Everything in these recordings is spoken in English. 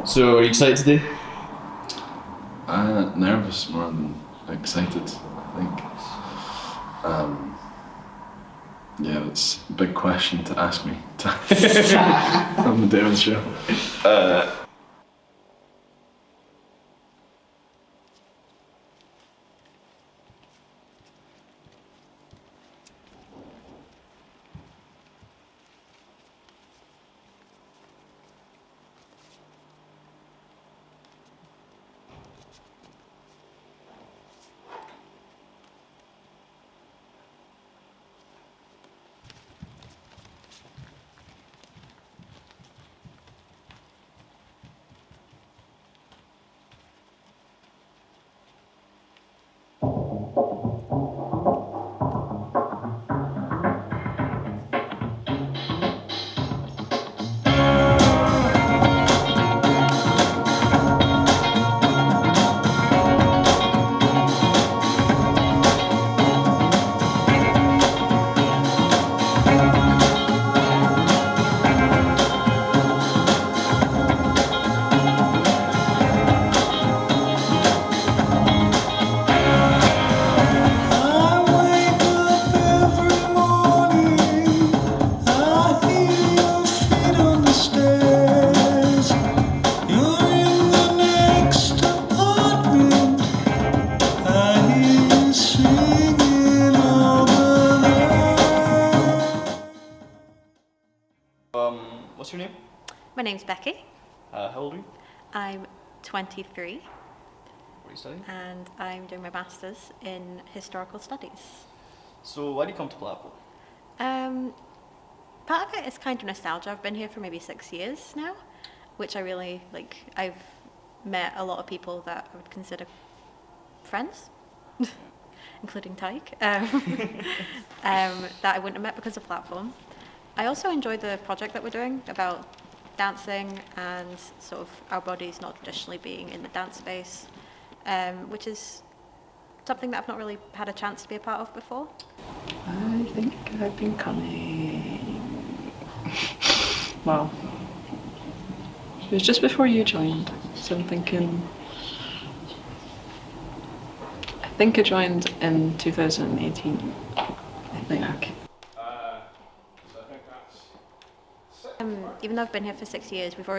So, are you excited today? Nervous more than excited, I think. Yeah, that's a big question to ask me on the David show. What's your name? My name's Becky. How old are you? I'm 23 What are you studying? and I'm doing my Masters in Historical Studies. So, why do you come to Blackpool? Part of it is kind of nostalgia. I've been here for maybe 6 years now, which I really like. I've met a lot of people that I would consider friends, including Tighe, that I wouldn't have met because of platform. I also enjoy the project that we're doing about dancing and sort of our bodies not traditionally being in the dance space, which is something that I've not really had a chance to be a part of before. I think I've been coming. Well, it was just before you joined, so I'm thinking. I think I joined in 2018. I think. Even though I've been here for 6 years, we've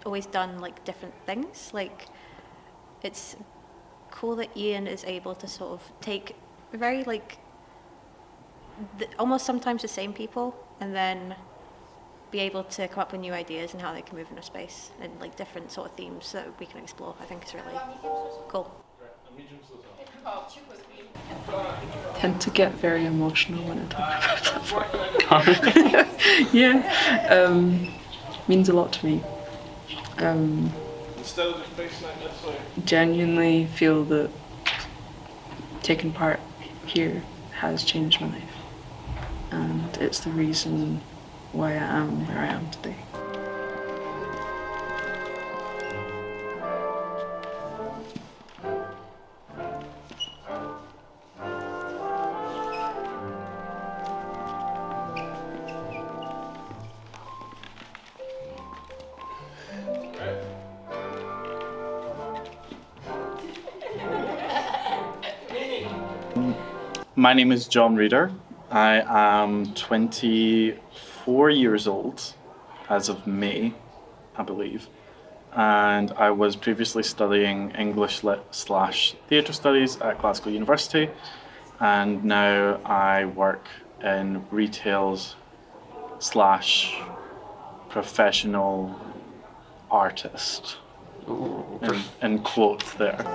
always done like different things. Like, it's cool that Ian is able to sort of take very like almost sometimes the same people and then be able to come up with new ideas and how they can move in a space and like different sort of themes that we can explore. I think is really cool. Tend to get very emotional when I talk about that. Yeah, means a lot to me. Genuinely feel that taking part here has changed my life, and it's the reason why I am where I am today. My name is John Reader. I am 24 years old as of May, I believe. And I was previously studying English Lit / Theatre Studies at Glasgow University. And now I work in retails / professional artist. In quotes there.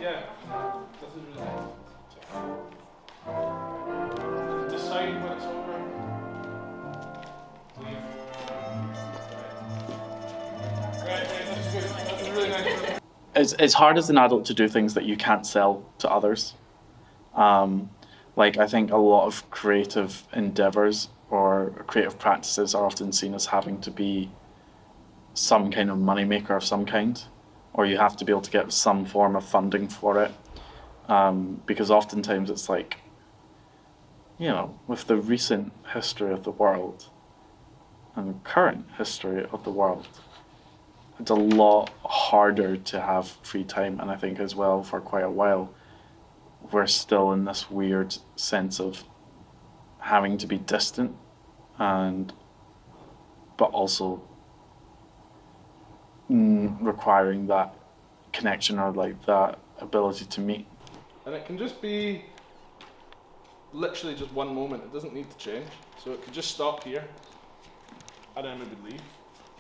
Yeah. This is really nice. Decide when it's over. Leave. Right, this is good. This is really nice. It's hard as an adult to do things that you can't sell to others. Like, I think a lot of creative endeavors or creative practices are often seen as having to be some kind of moneymaker of some kind, or you have to be able to get some form of funding for it. Because oftentimes it's like you know, with the recent history of the world and the current history of the world, it's a lot harder to have free time. And I think as well, for quite a while, we're still in this weird sense of having to be distant and but also requiring that connection or like that ability to meet. And it can just be literally just one moment. It doesn't need to change. So it could just stop here and then maybe leave.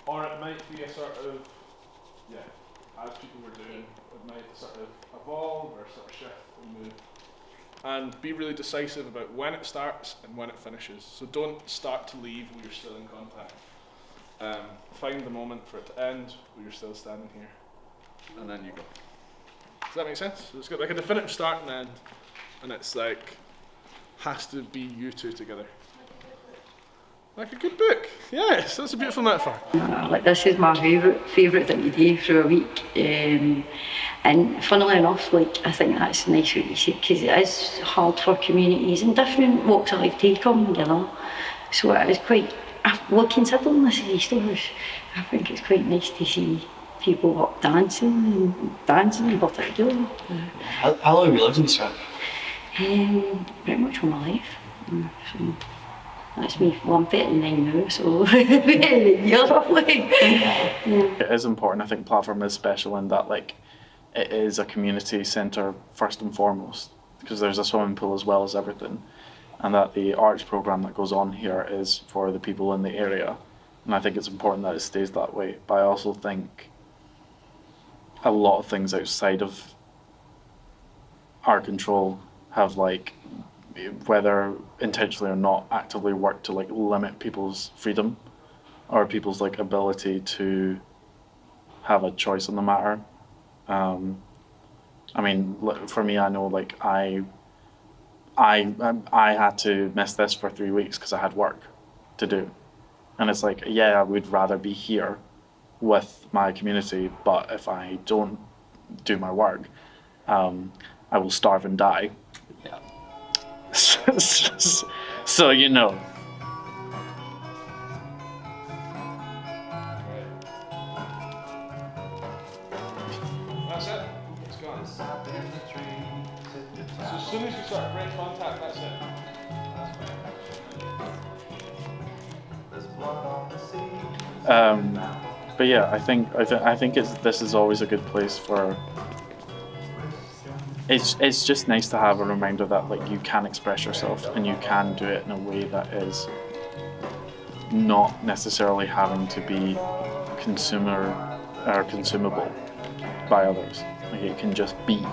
Or it might be a sort of, yeah, as people were doing, it might sort of evolve or sort of shift and move. And be really decisive about when it starts and when it finishes. So don't start to leave while you're still in contact. Find the moment for it to end while you're still standing here. And then you go. Does that make sense? So it's got like a definitive start and end. And it's like, has to be you two together. Like a good book. Yes, that's a beautiful metaphor. Like this is my favourite thing to do through a week, and funnily enough, like I think that's nice what you say, because it is hard for communities and different walks of life to come together. So it is quite. Well, considering this is East End, I think it's quite nice to see people up dancing in particular. How long have you lived in East Pretty much all my life. So, that's me. Well, I'm 39 now, so years roughly. It is important. I think Platform is special in that like it is a community centre first and foremost, because there's a swimming pool as well as everything, and that the arts programme that goes on here is for the people in the area, and I think it's important that it stays that way. But I also think a lot of things outside of our control have, like, whether intentionally or not, actively worked to like limit people's freedom or people's like ability to have a choice on the matter. I mean, for me, I know like I had to miss this for 3 weeks because I had work to do, and it's like, yeah, I would rather be here with my community, but if I don't do my work, I will starve and die. Yeah. So you know. That's it. It's gone. So as soon as you start to break contact, that's it. But yeah, I think this is always a good place for. It's just nice to have a reminder that like you can express yourself and you can do it in a way that is not necessarily having to be consumer or consumable by others. Like it can just be.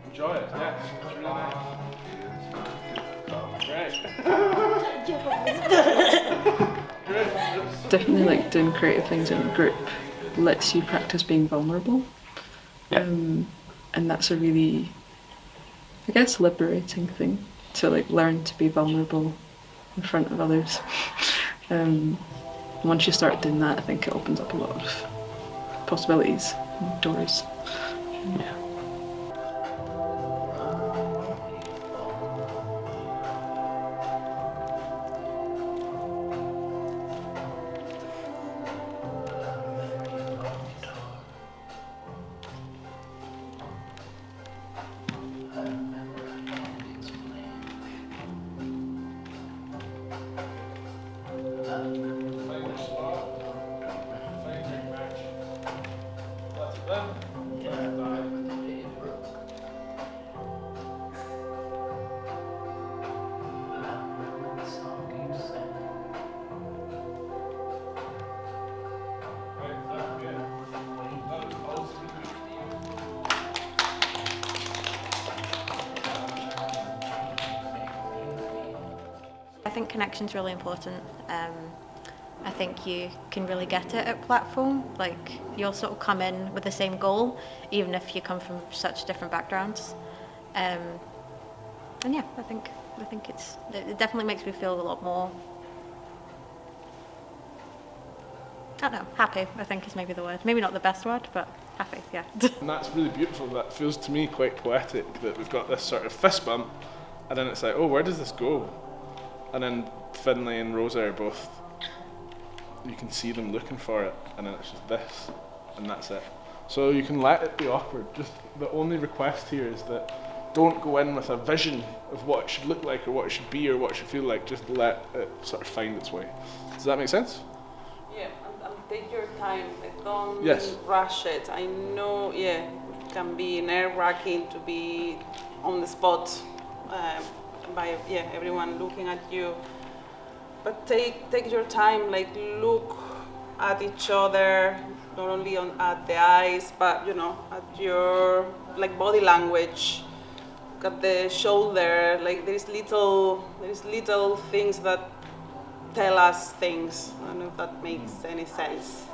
Enjoy it, yes. It's really nice. Great. Definitely like doing creative things in a group lets you practice being vulnerable. Yeah. And that's a really, I guess, liberating thing to like learn to be vulnerable in front of others. Once you start doing that, I think it opens up a lot of possibilities and doors. Yeah. I think connection's really important. I think you can really get it at Platform. Like, you'll sort of come in with the same goal, even if you come from such different backgrounds. And yeah, I think it definitely makes me feel a lot more. I don't know, happy, I think is maybe the word. Maybe not the best word, but happy, yeah. And that's really beautiful. That feels to me quite poetic, that we've got this sort of fist bump, and then it's like, oh, where does this go? And then Finlay and Rosa are both, you can see them looking for it, and then it's just this, and that's it. So you can let it be awkward. Just the only request here is that don't go in with a vision of what it should look like or what it should be or what it should feel like. Just let it sort of find its way. Does that make sense? Yeah, and take your time. Like, don't Yes. rush it. I know, yeah, it can be nerve-wracking to be on the spot by everyone looking at you. But take your time. Like, look at each other, not only at the eyes, but at your body language. Look at the shoulder. Like, there is little things that tell us things. I don't know if that makes any sense.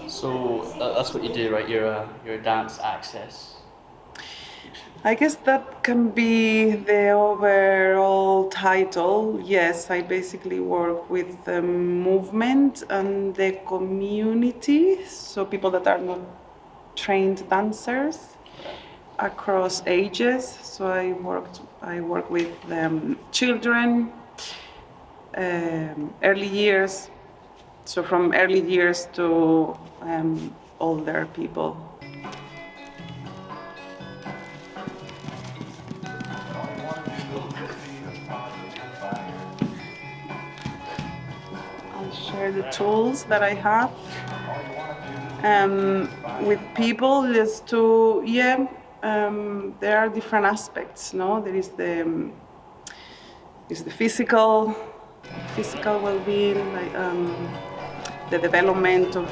So that's what you do, right? You're a dance access. I guess that can be the overall title. Yes, I basically work with the movement and the community, so people that are not trained dancers across ages. So I work with children, early years, so from early years to older people. I'll share the tools that I have with people, just to, there are different aspects, no? There is the physical well-being, like the development of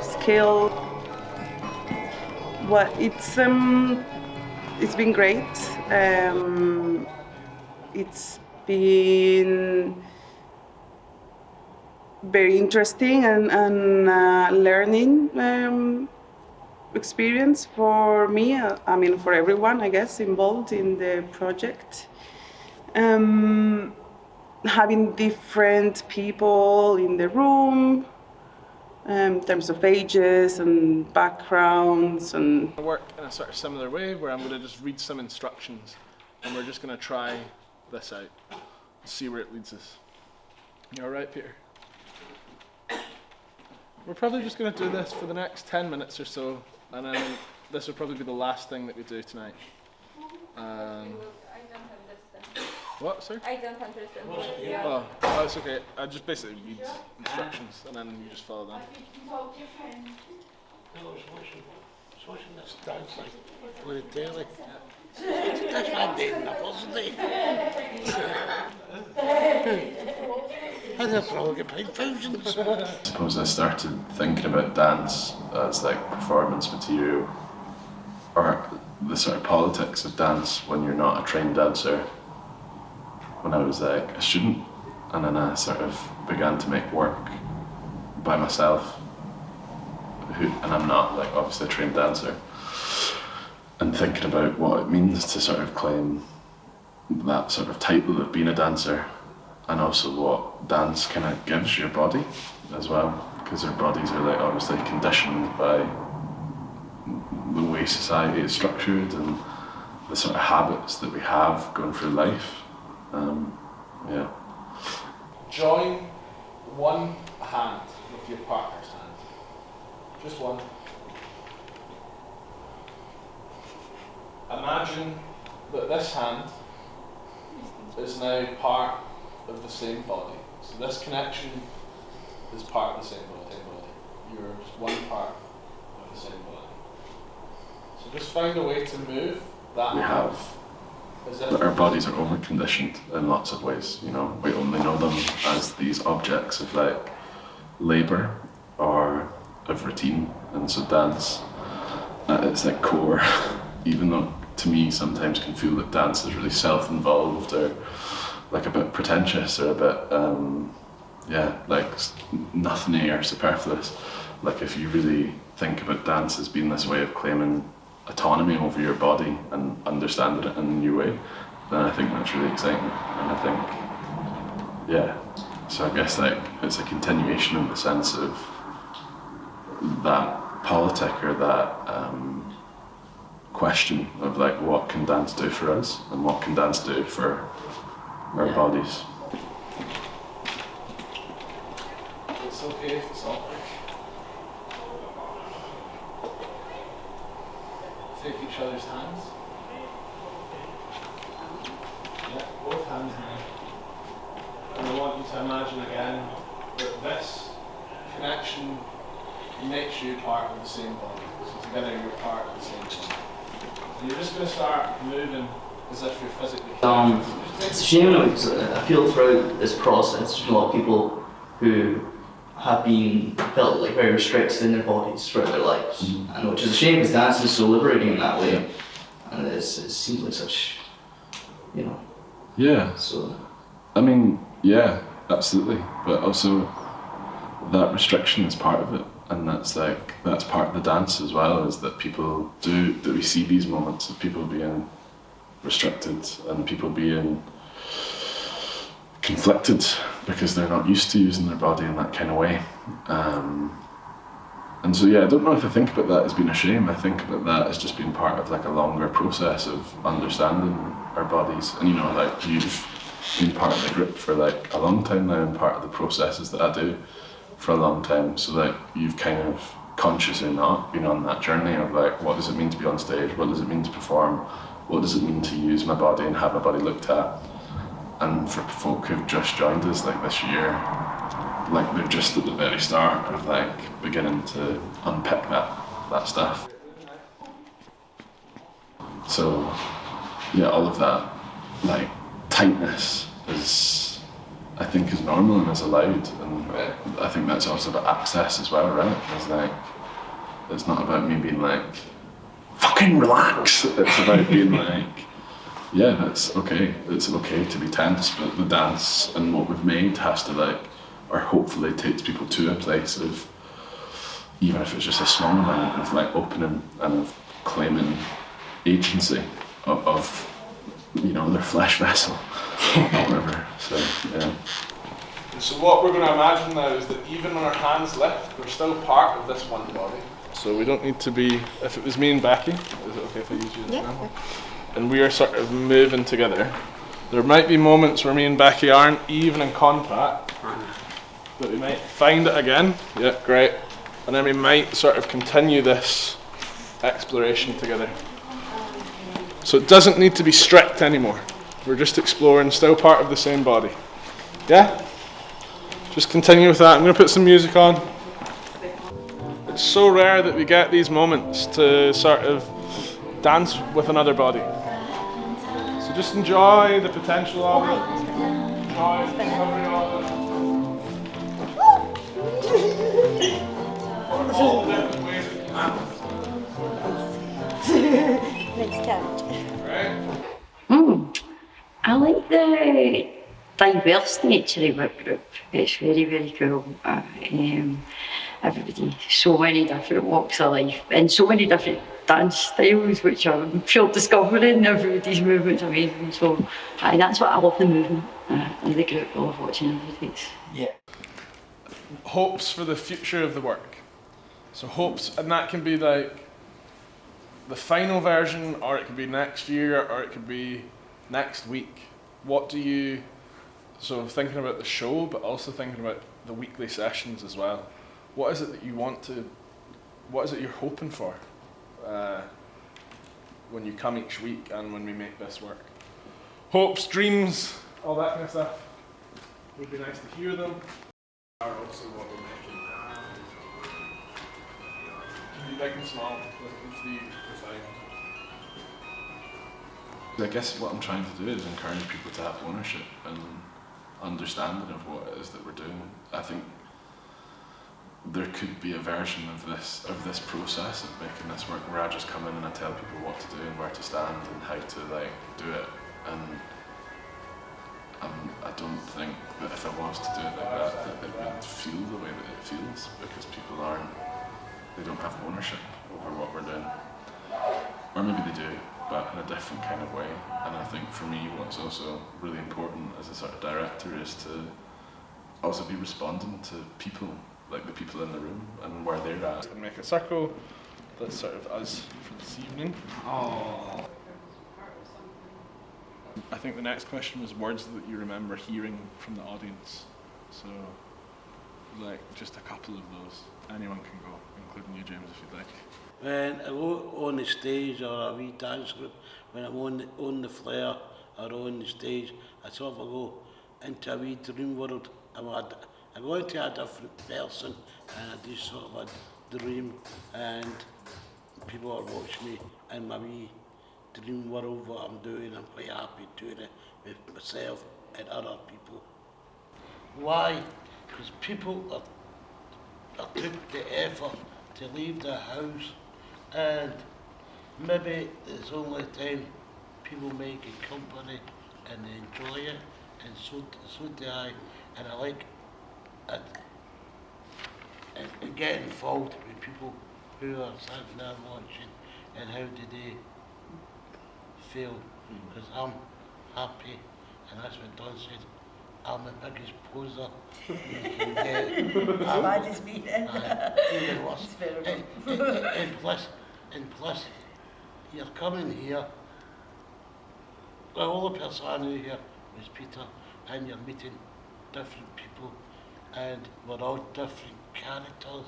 skill. Well, it's been great. It's been very interesting and learning experience for me. I mean, for everyone, I guess, involved in the project. Having different people in the room, in terms of ages and backgrounds and. I work in a sort of similar way where I'm going to just read some instructions and we're just going to try this out and see where it leads us. You all right, Peter? We're probably just going to do this for the next 10 minutes or so, and then this will probably be the last thing that we do tonight. What, sir? I don't understand. Oh, it's okay. I just basically read instructions and then you just follow them. I was watching this dance on the telly. That's what I did enough, wasn't it? And they'll probably get paid thousands. I suppose I started thinking about dance as like performance material, or the sort of politics of dance when you're not a trained dancer, when I was like a student, and then I sort of began to make work by myself, and I'm not like obviously a trained dancer, and thinking about what it means to sort of claim that sort of title of being a dancer, and also what dance kind of gives your body as well, because our bodies are like obviously conditioned by the way society is structured and the sort of habits that we have going through life. Join one hand with your partner's hand. Just one. Imagine that this hand is now part of the same body. So this connection is part of the same body. You're just one part of the same body. So just find a way to move that We hand. have As if that our bodies are over-conditioned in lots of ways, you know. We only know them as these objects of like labour or of routine, and so dance at its like core, even though to me sometimes can feel that dance is really self-involved or like a bit pretentious or a bit like nothing or superfluous. Like if you really think about dance as being this way of claiming autonomy over your body and understanding it in a new way, then I think that's really exciting. And I think, So I guess like it's a continuation in the sense of that politic or that question of like what can dance do for us and what can dance do for our bodies. It's okay if it's awkward. Take each other's hands. Yeah, both hands now. And I want you to imagine again that this connection makes you part of the same body. So together you're part of the same body. And you're just going to start moving as if you're physically It's a shame, because I feel throughout this process there's been a lot of people who have been felt like very restricted in their bodies throughout their lives, and which is a shame because dance is so liberating in that way, and it seems like such, you know. Yeah. So. I mean, yeah, absolutely. But also, that restriction is part of it, and that's part of the dance as well. Is that that we see these moments of people being restricted and people being conflicted because they're not used to using their body in that kind of way. And so yeah, I don't know if I think about that as being a shame. I think about that as just being part of like a longer process of understanding our bodies. And you know, like you've been part of the group for like a long time now and part of the processes that I do for a long time. So like you've kind of consciously not been on that journey of like, what does it mean to be on stage? What does it mean to perform? What does it mean to use my body and have my body looked at? And for folk who've just joined us like this year, like they're just at the very start of like beginning to unpick that stuff. So yeah, all of that like tightness I think is normal and is allowed, and I think that's also about access as well, right? It's like it's not about me being like fucking relax. It's about being like, yeah, that's okay. It's okay to be tense, but the dance and what we've made has to like, or hopefully takes people to a place of, even if it's just a small amount of like opening and of claiming agency of you know, their flesh vessel or whatever. So yeah. So what we're going to imagine now is that even when our hands lift, we're still part of this one body. So we don't need to be, if it was me and Becky, is it okay if I use you as an example? And we are sort of moving together. There might be moments where me and Becky aren't even in contact, but we might find it again. Yeah, great. And then we might sort of continue this exploration together. So it doesn't need to be strict anymore. We're just exploring, still part of the same body. Yeah? Just continue with that. I'm going to put some music on. It's so rare that we get these moments to sort of dance with another body. So just enjoy the potential of it. Enjoy the discovery of it. All the different ways it can happen. Nice touch. Right? I like the diverse nature of our group. It's very, very cool. Everybody, so many different walks of life and so many different dance styles, which I'm still discovering. Everybody's movement's amazing. So that's what I love the movement of the group. I love watching everybody's. Yeah. Hopes for the future of the work. So hopes, and that can be like the final version, or it could be next year, or it could be next week. What do you, so thinking about the show, but also thinking about the weekly sessions as well. What is it that you want to, what is it you're hoping for when you come each week and when we make this work? Hopes, dreams, all that kind of stuff. Would be nice to hear them. Are also what we're making. Can be big and small, doesn't need to be refined. I guess what I'm trying to do is encourage people to have ownership and understanding of what it is that we're doing. I think there could be a version of this process of making this work where I just come in and I tell people what to do and where to stand and how to like do it. And I don't think that if I was to do it like that it would feel the way that it feels, because people they don't have ownership over what we're doing. Or maybe they do, but in a different kind of way. And I think for me what's also really important as a sort of director is to also be responding to people, like the people in the room and where they're at. And make a circle. That's sort of us for this evening. Oh. I think the next question was words that you remember hearing from the audience. So, like, just a couple of those. Anyone can go, including you, James, if you'd like. When I go on the stage or a wee dance group, when I'm on the flare or on the stage, I sort of go into a wee dream world. I go into a different person and I do sort of a dream, and people are watching me in my wee dream world, what I'm doing. I'm quite happy doing it with myself and other people. Why? Because people are took the effort to leave their house, and maybe it's only time people make a company and they enjoy it, and so do I. And I like and get involved with people who are sitting there watching, and how do they feel? Because I'm happy, and that's what Don said. I'm the biggest poser you can get. Bad as me then. Even worse. And plus, you're coming here. Well, the person I knew here was Peter, and you're meeting different people, and we're all different characters,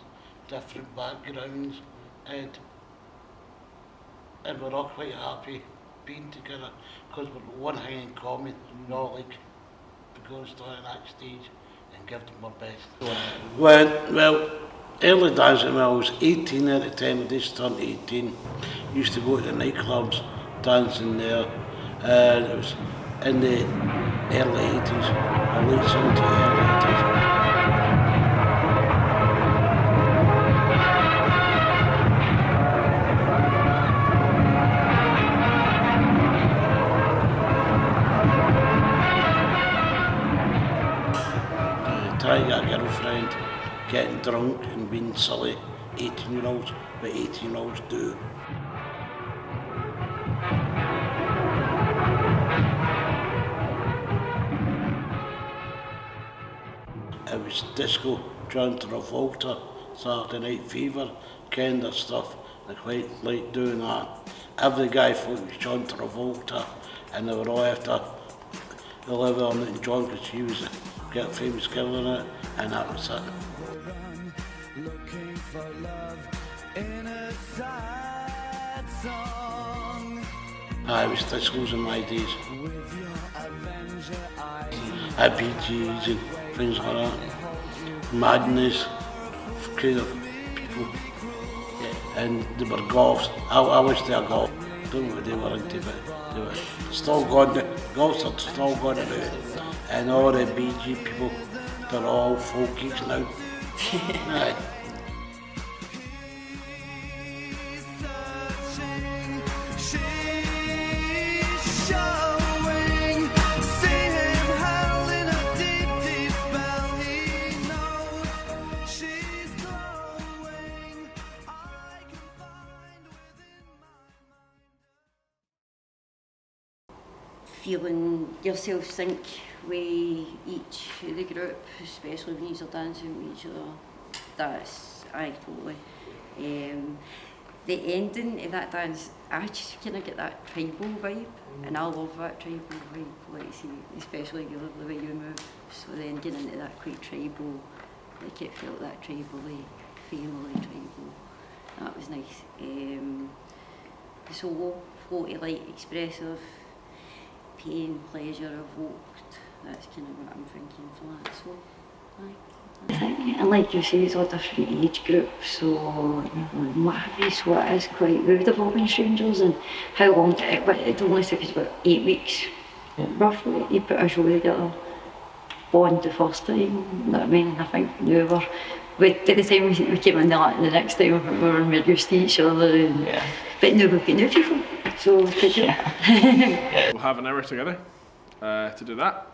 different backgrounds, and we're all quite happy being together because we've got one thing in common. We all like to go and stand on that stage and give them our best. Well, early dancing when I was 18 at the time, I just turned 18, used to go to the nightclubs dancing there, and it was in the early 80s, or late 70s, early 80s. Trying to get a girlfriend, getting drunk and being silly, 18-year-olds, what 18-year-olds do. It was disco, John Travolta, Saturday Night Fever, kind of stuff. I quite liked doing that. Every guy thought it was John Travolta, and they were all after Olivia and John because she was a famous girl in it, and that was it. Looking for love in a sad song. I was discos in my days. I had BGs and things like that. Madness, kind of people. And they were golfs. I wish they were golf. I don't know what they were into, but they were still gone. Golfs are still gone about. And all the BG people, they're all folkies now. Aye. Feeling yourself sync with each of the group, especially when you're dancing with each other. That's totally. The ending of that dance, I just kind of get that tribal vibe, and I love that tribal vibe. Like, see, especially the way you move. So then getting into that quite tribal, like it felt that tribally, family tribal. That was nice. So floaty, light, expressive. Pain, pleasure, evoked. That's kind of what I'm thinking for that. So, I think, and like you say, it's all different age groups. So, what have you? So it is quite. We would have all been strangers, and how long did it? But it only took us about 8 weeks, roughly. You put a show together on the first time. You know what I mean? And I think by the time we came in the next time, we were used to each other. And, but now we've got new people. So We'll have an hour together to do that,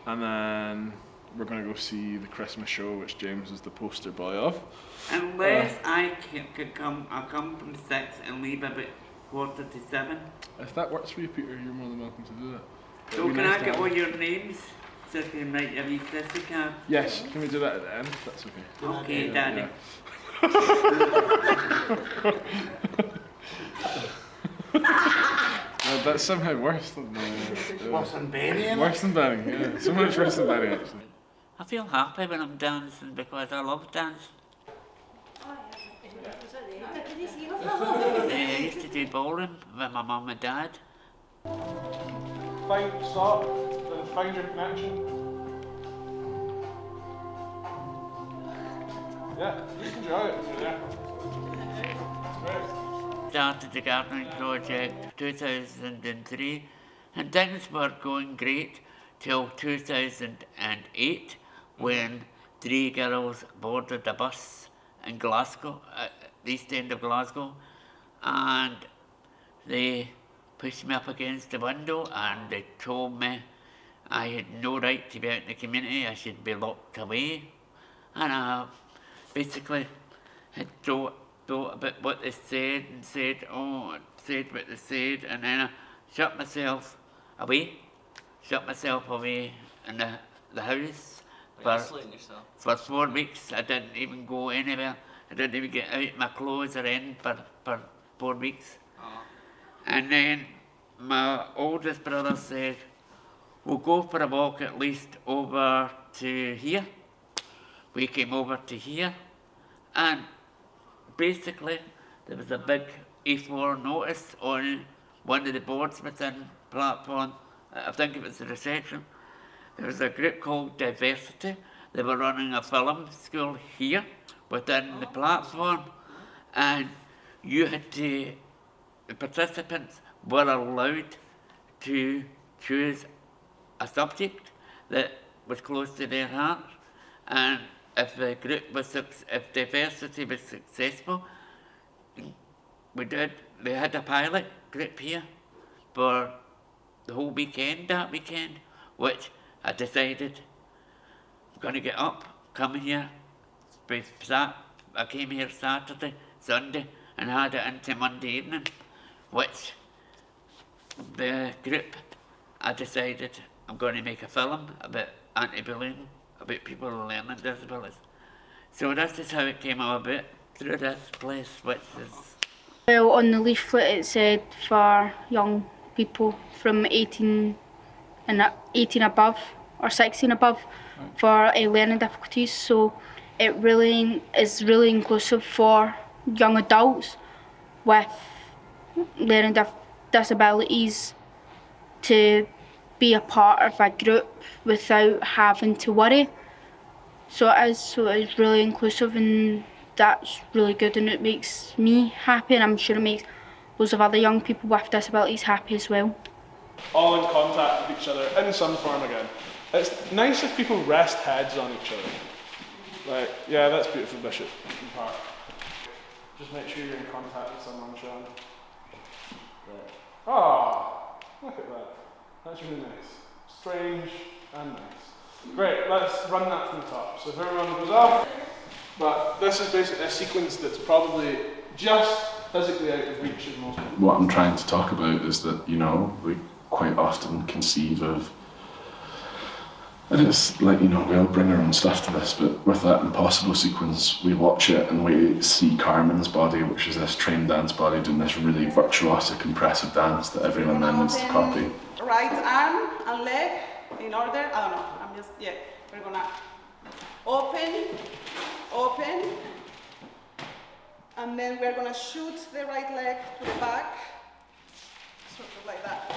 and then we're going to go see the Christmas show, which James is the poster boy of. Unless I could come, I'll come from 6 and leave about 6:45. If that works for you, Peter, you're more than welcome to do that. So can I get all your names? So can I write your East card? Yes, can we do that at the end? That's okay. Okay, Daddy. That's somehow worse than Worse than burying. worse than burying, yeah. So much worse than burying, actually. I feel happy when I'm dancing because I love dancing. I used to do ballroom with my mum and dad. Stop, then find your connection. Yeah, you can enjoy it when you're there. It's great. Started the gardening project 2003 and things were going great till 2008 when 3 girls boarded a bus in Glasgow, at the East End of Glasgow, and they pushed me up against the window and they told me I had no right to be out in the community, I should be locked away. And I basically had thought about what they said and said what they said, and then I shut myself away in the house for 4 weeks. I didn't even go anywhere. I didn't even get out my clothes or anything for 4 weeks. And then my oldest brother said, we'll go for a walk at least over to here. We came over to here, and basically there was a big A4 notice on one of the boards within platform. I think it was the reception. There was a group called Diversity. They were running a film school here within the platform, and the participants were allowed to choose a subject that was close to their heart, and if Diversity was successful, they had a pilot group here for the whole weekend, that weekend, which I decided I'm going to get up, come here. I came here Saturday, Sunday, and had it into Monday evening, which the group, I decided I'm going to make a film about anti-bullying, about people with learning disabilities. So this is how it came about, through this place, which is... Well, on the leaflet it said for young people from 18 above or 16 above for learning difficulties, so it really is really inclusive for young adults with learning disabilities to be a part of a group without having to worry. So it's really inclusive, and that's really good, and it makes me happy, and I'm sure it makes loads of other young people with disabilities happy as well. All in contact with each other in some form again. It's nice if people rest heads on each other. Like, yeah, that's beautiful, Bishop. Just make sure you're in contact with someone, Sean. Right. Oh, look at that. That's really nice. Strange and nice. Great, let's run that from the top. So if everyone goes off, but this is basically a sequence that's probably just physically out of reach of most people. What I'm trying to talk about is that, we quite often conceive of, and it's like, we all bring our own stuff to this, but with that impossible sequence, we watch it and we see Carmen's body, which is this trained dance body, doing this really virtuosic, impressive dance that everyone then needs to copy. Right arm and leg in order. I don't know. We're gonna open, and then we're gonna shoot the right leg to the back, sort of like that.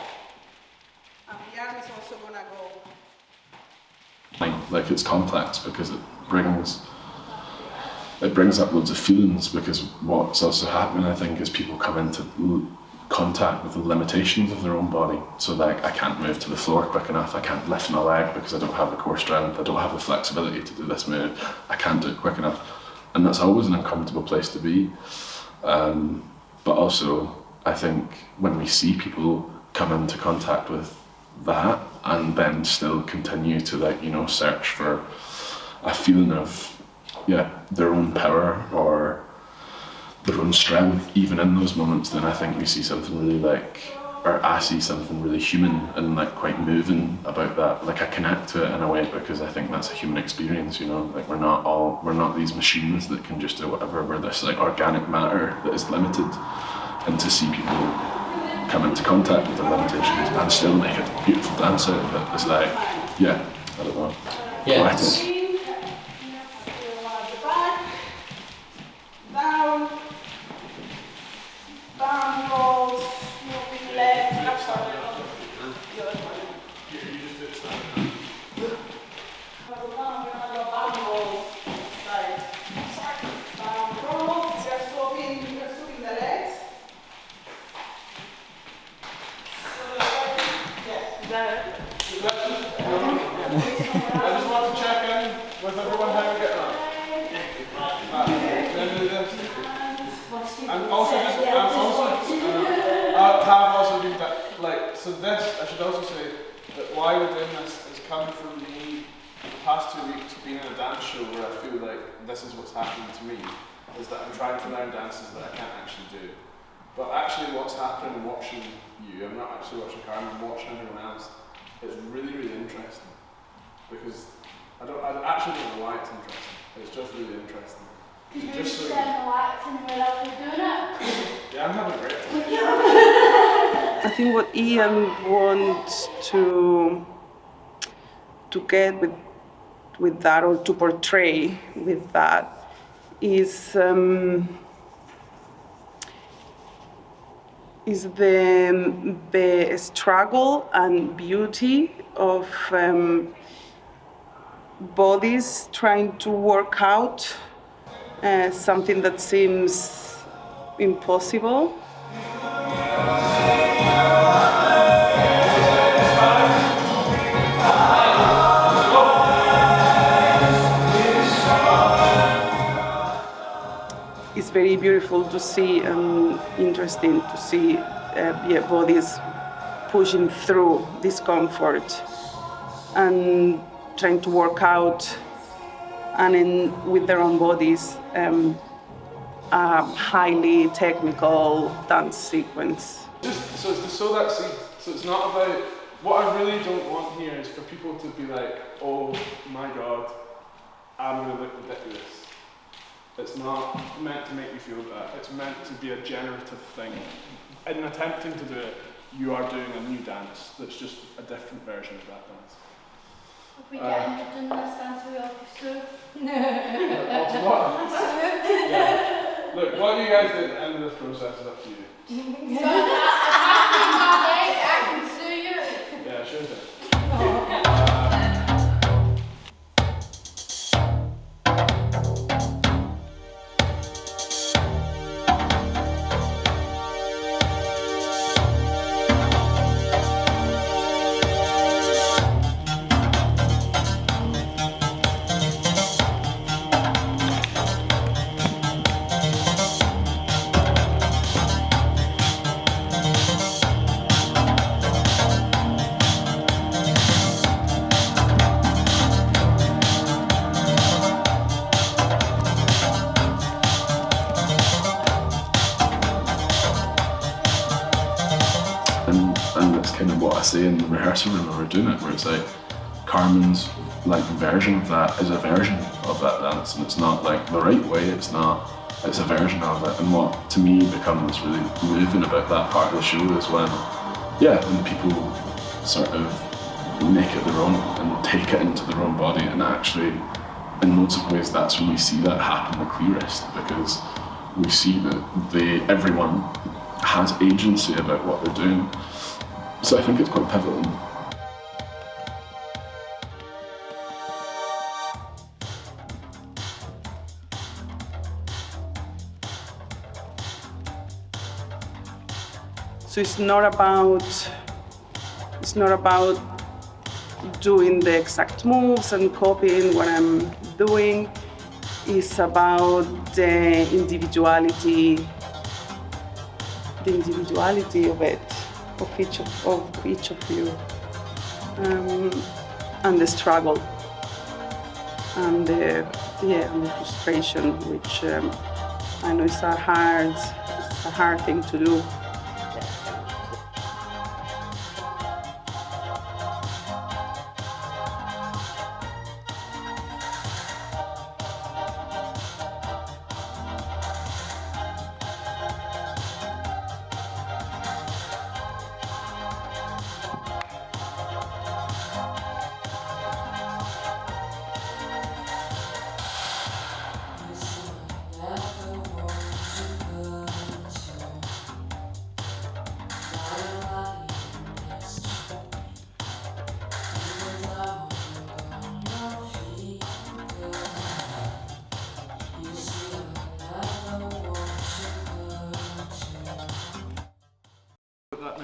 And the arm is also gonna go. Like, it's complex because it brings up loads of feelings, because what's also happening, I think, is people come into contact with the limitations of their own body. So like, I can't move to the floor quick enough, I can't lift my leg because I don't have the core strength, I don't have the flexibility to do this move, I can't do it quick enough. And that's always an uncomfortable place to be. But also, I think when we see people come into contact with that and then still continue to search for a feeling of their own power or their own strength even in those moments, then I think we see something really or I see something really human and like quite moving about that. Like I connect to it in a way because I think that's a human experience, you know. Like we're not these machines that can just do whatever. We're this like organic matter that is limited, and to see people come into contact with their limitations and still make a beautiful dance out of it is like, yeah, I don't know. Yeah. Poetic. Down, rolls, moving left, left side. I just want to check in with everyone how we're getting on. I'm also have also been like, so this, I should also say that why we're doing this is coming from me the past 2 weeks being in a dance show where I feel like this is what's happening to me, is that I'm trying to learn dances that I can't actually do. But actually what's happening watching you, I'm not actually watching Carmen, I'm watching everyone else, it's really, really interesting. Because I actually don't know why it's interesting. It's just really interesting. Just so yeah, I'm having a great time. I think what Ian wants to get with that, or to portray with that, is the struggle and beauty of bodies trying to work out something that seems impossible. It's very beautiful to see and interesting to see bodies pushing through discomfort and trying to work out and with their own bodies a highly technical dance sequence. So it's to sow that seed. So it's not about, what I really don't want here is for people to be like, oh my God, I'm going to look ridiculous. It's not meant to make you feel that. It's meant to be a generative thing. In attempting to do it, you are doing a new dance that's just a different version of that dance. If we get injured in this dance, we all pursue. Yeah. Look, what you guys did at the end of this process is up to you. So I can sue you. Yeah, sure do. And that's kind of what I say in the rehearsal room when we're doing it, where it's like Carmen's like version of that is a version of that dance, and it's not like the right way, it's a version of it. And what to me becomes really moving about that part of the show is when people sort of make it their own and take it into their own body, and actually in loads of ways that's when we see that happen the clearest, because we see that everyone has agency about what they're doing. So I think it's quite pivotal. So it's not about doing the exact moves and copying what I'm doing. It's about the individuality of it, of each of you, and the struggle, and the frustration, which I know is a hard thing to do.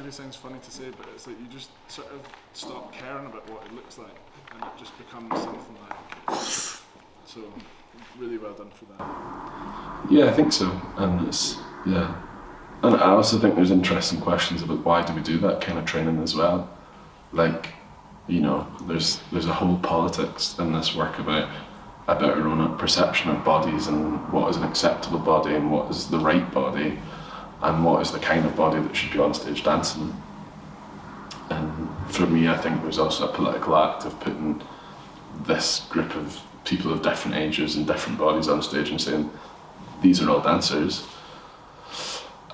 maybe sounds funny to say, but it's like you just sort of stop caring about what it looks like, and it just becomes something like. So, really well done for that. Yeah, I think so, and and I also think there's interesting questions about why do we do that kind of training as well. Like, you know, there's a whole politics in this work about our own perception of bodies and what is an acceptable body and what is the right body and what is the kind of body that should be on stage dancing. And for me, I think there's also a political act of putting this group of people of different ages and different bodies on stage and saying, these are all dancers,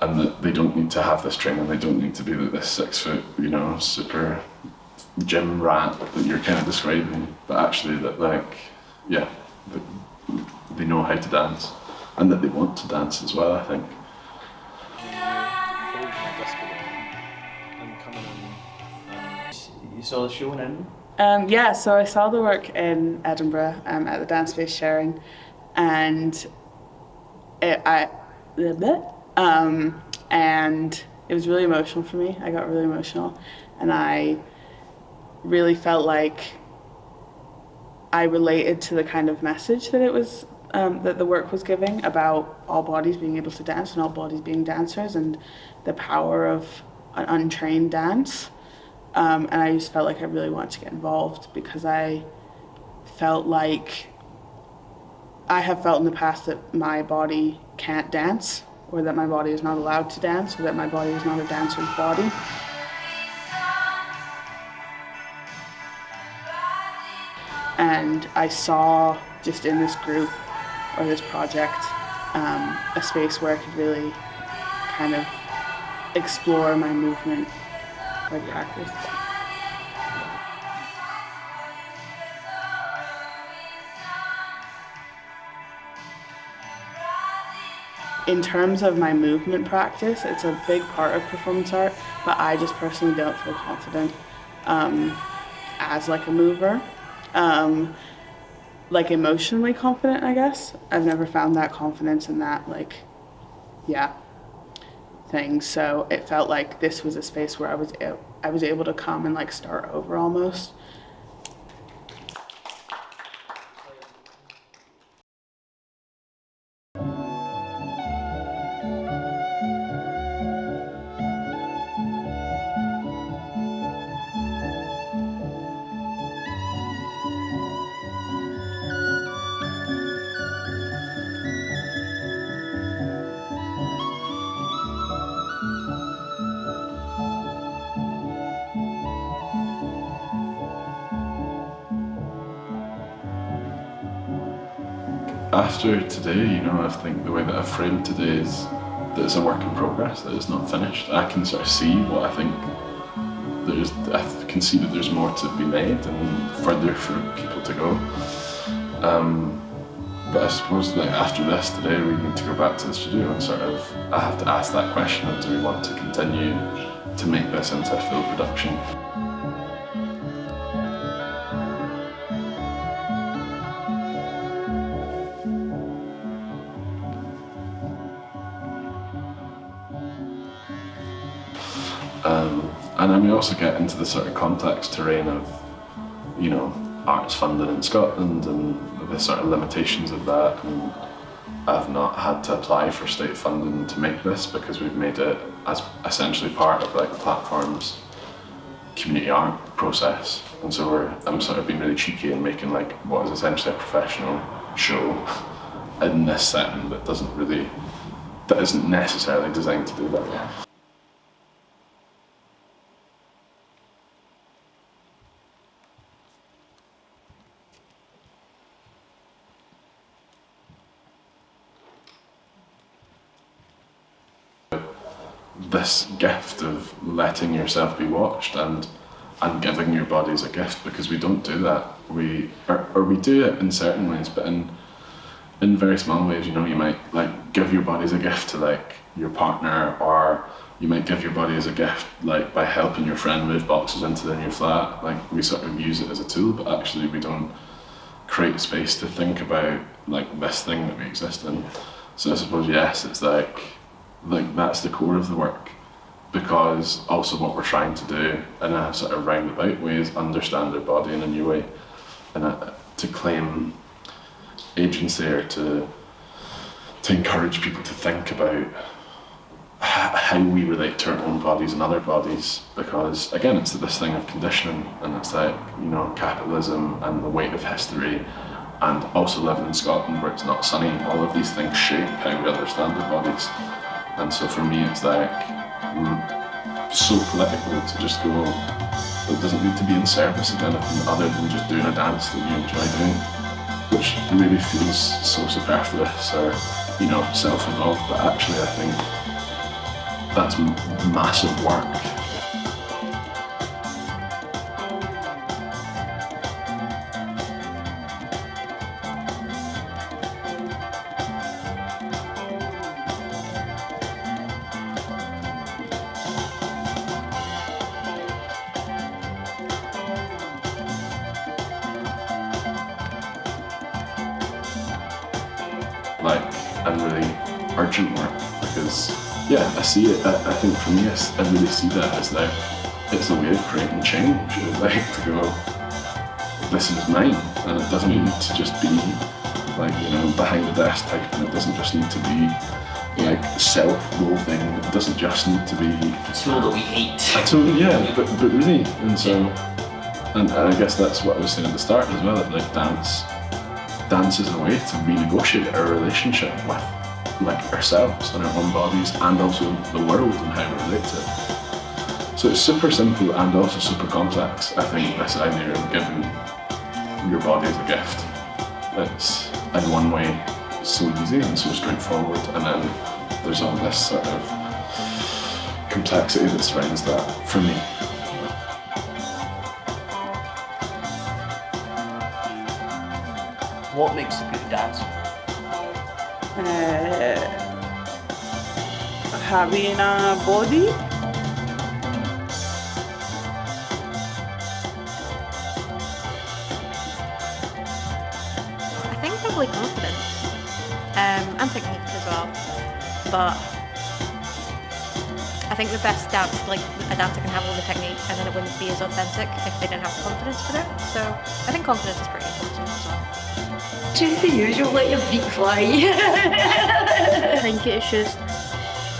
and that they don't need to have this training, they don't need to be like this 6 foot, you know, super gym rat that you're kind of describing, but actually that, like, yeah, that they know how to dance and that they want to dance as well, I think. You saw the show in Edinburgh? Yeah, so I saw the work in Edinburgh at the Dance Space Sharing, and and it was really emotional for me. I got really emotional, and I really felt like I related to the kind of message that it was that the work was giving about all bodies being able to dance and all bodies being dancers and the power of an untrained dance. And I just felt like I really wanted to get involved because I felt like I have felt in the past that my body can't dance, or that my body is not allowed to dance, or that my body is not a dancer's body. And I saw just in this group or this project a space where I could really kind of explore my movement by practice. In terms of my movement practice, it's a big part of performance art, but I just personally don't feel confident as like a mover. Like emotionally confident, I guess. I've never found that confidence in that, like, thing. So it felt like this was a space where I was able to come and like start over almost. After today, you know, I think the way that I've framed today is that it's a work in progress, that it's not finished. I can sort of see what I think I can see that there's more to be made and further for people to go. But I suppose that after this today, we need to go back to the studio and sort of, I have to ask that question of, do we want to continue to make this into a full production? And then we also get into the sort of complex terrain of, you know, arts funding in Scotland and the sort of limitations of that. And I've not had to apply for state funding to make this because we've made it as essentially part of like the platform's community art process. And so I'm sort of being really cheeky and making like what is essentially a professional show in this setting that isn't necessarily designed to do that. Yeah. This gift of letting yourself be watched and giving your body as a gift, because we don't do that. We do it in certain ways, but in very small ways. You know, you might like give your body as a gift to like your partner, or you might give your body as a gift like by helping your friend move boxes into their new flat. Like we sort of use it as a tool, but actually we don't create space to think about like this thing that we exist in. So I suppose yes, it's like that's the core of the work, because also what we're trying to do in a sort of roundabout way is understand their body in a new way, and to claim agency, or to encourage people to think about how we relate to our own bodies and other bodies, because again it's this thing of conditioning, and it's like, you know, capitalism and the weight of history, and also living in Scotland where it's not sunny, all of these things shape how we understand our bodies. And so for me it's like so political to just go, it doesn't need to be in service of anything other than just doing a dance that you enjoy doing, which maybe feels so superfluous or, you know, self-involved, but actually I think that's massive work. Like, and really urgent work, because yeah, I see it. I think for me, I really see that as like, it's a way of creating change. It's like to go, this is mine, and it doesn't need to just be like, you know, behind the desk type, and it doesn't just need to be like self-loathing. It doesn't just need to be It's all that we hate. totally, yeah, but really, and so, and I guess that's what I was saying at the start as well. That like dance is a way to renegotiate our relationship with like ourselves and our own bodies, and also the world and how we relate to it. So it's super simple and also super complex. I think this idea of giving your body as a gift, it's in one way so easy and so straightforward, and then there's all this sort of complexity that surrounds that for me. What makes a good dancer? Having a body. I think probably confidence, and technique as well. But I think the best dance, like a dancer can have all the technique, and then it wouldn't be as authentic if they didn't have the confidence for it. So I think confidence is pretty important as well. Just the usual, let your feet fly. I think it's just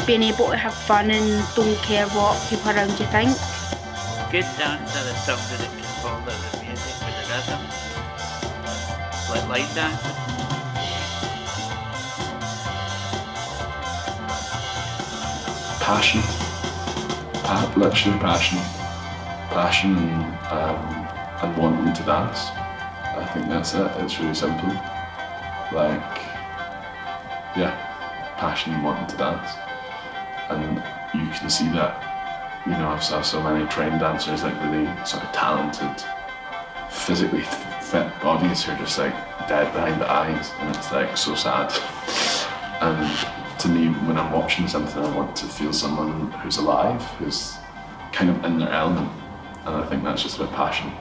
being able to have fun and don't care what people around you think. Good dancer is somebody that can follow the music with the rhythm. Like line dancing. Passion, literally passion and wanting to dance. I think that's it. It's really simple. Like, yeah, passion and wanting to dance, and you can see that. You know, I've saw so many trained dancers, like really sort of talented, physically fit bodies who are just like dead behind the eyes, and it's like so sad. And to me, when I'm watching something, I want to feel someone who's alive, who's kind of in their element, and I think that's just about passion.